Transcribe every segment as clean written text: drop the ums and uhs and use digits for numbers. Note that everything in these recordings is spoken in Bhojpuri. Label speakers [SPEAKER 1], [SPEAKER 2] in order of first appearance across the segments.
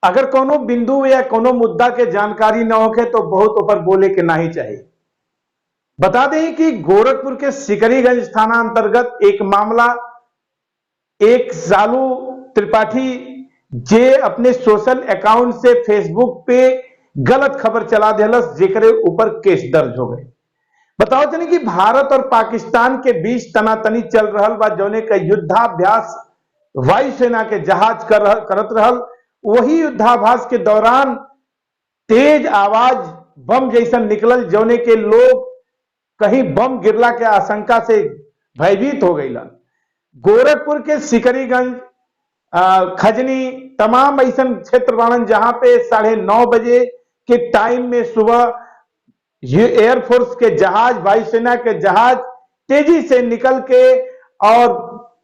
[SPEAKER 1] अगर कोनो बिंदु या कोनो मुद्दा के जानकारी न होके तो बहुत ऊपर बोले के नहीं चाहिए। बता दें कि गोरखपुर के सिकरीगंज थाना अंतर्गत एक मामला, एक सालू त्रिपाठी जे अपने सोशल अकाउंट से फेसबुक पे गलत खबर चला दिलस, जेकरे ऊपर केस दर्ज हो गए। बताओ चले कि भारत और पाकिस्तान के बीच तनातनी चल रहा बा, जौने का युद्धाभ्यास वायुसेना के जहाज करत रहल। वही युद्धाभ्यास के दौरान तेज आवाज बम जैसा निकलल, जौने के लोग कहीं बम गिरला के आशंका से भयभीत हो गई। गोरखपुर के सिकरीगंज, खजनी, तमाम ऐसा क्षेत्र बाणन जहां पे 9:30 बजे के टाइम में सुबह एयरफोर्स के जहाज, वायुसेना के जहाज तेजी से निकल के और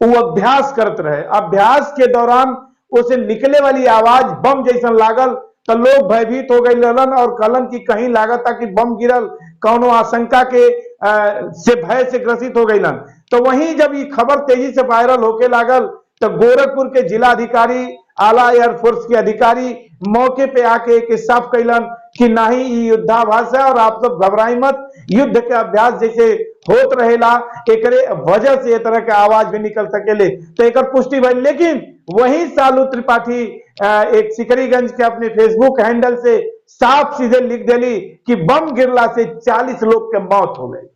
[SPEAKER 1] वो अभ्यास करते रहे। अभ्यास के दौरान उसे निकले वाली आवाज बम जैसा लागल तो लोग भयभीत हो गए ललन और कहलन कि कहीं लागत कि बम गिरल, कौनो आशंका के से भय से ग्रसित हो गई। तो वहीं जब ये खबर तेजी से वायरल होके लागल तो गोरखपुर के जिला अधिकारी, आला एयरफोर्स के अधिकारी मौके पे आके एक साफ कैलन कि नहीं, ये युद्धाभ्यास है और आप सब घबराई मत, युद्ध के अभ्यास जैसे होत रहेला, एकरे वजह से ये तरह के आवाज भी निकल सकेले। तो एक पुष्टि भई। लेकिन वही सालू त्रिपाठी एक सिकरीगंज के अपने फेसबुक हैंडल से साफ सीधे लिख देली कि बम गिरला से 40 लोग के मौत हो गई।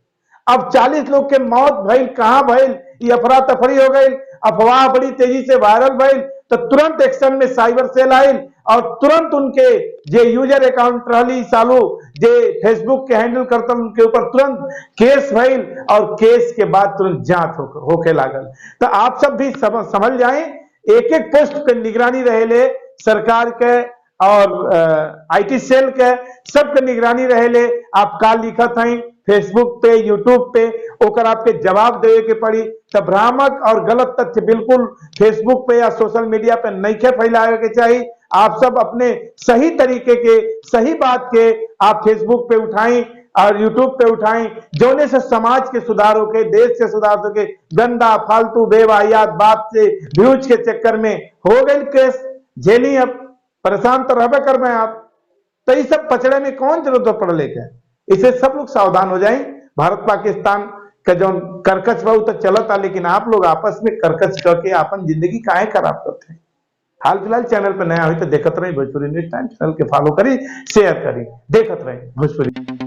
[SPEAKER 1] अब 40 लोग के मौत भइल, कहां भइल, ये अफरा तफरी हो गई, अफवाह बड़ी तेजी से वायरल भइल। तो तुरंत एक्शन में साइबर सेल आयल और तुरंत उनके जे यूजर अकाउंट रहली सालू जे फेसबुक के हैंडल करतन, उनके ऊपर तुरंत केस भइल और केस के बाद तुरंत जांच होके लागल। तो आप सब भी समझ जाएं, एक एक पोस्ट पे निगरानी रहेले सरकार के और आईटी सेल के, सबके निगरानी रहेले। आप का लिखत हैं फेसबुक पे, यूट्यूब पे, ओकर आपके जवाब देवे के पड़ी। तो भ्रामक और गलत तथ्य बिल्कुल फेसबुक पे या सोशल मीडिया पे नहीं के फैलावे के चाहिए। आप सब अपने सही तरीके के, सही बात के आप फेसबुक पे उठाएं और यूट्यूब पे उठाएं, जोने से समाज के सुधार हो के, देश के सुधार हो के। गंदा फालतू बेवाहियात बात से व्यूज के चक्कर में हो गई केस झेली, अब परेशान तो रहबे कर में आप। तो ये सब पचड़े में कौन जरूरत पड़ लेके, इसे सब लोग सावधान हो जाएं। भारत पाकिस्तान का जो करकच बहु तो चलता, लेकिन आप लोग आपस में करकच करके अपन जिंदगी काहे खराब करते हैं। हाल फिलहाल चैनल पर नया हुई तो देखते रहे भोजपुरी न्यूज टाइम, चैनल के फॉलो करी, शेयर करी, देखते रहे भोजपुरी।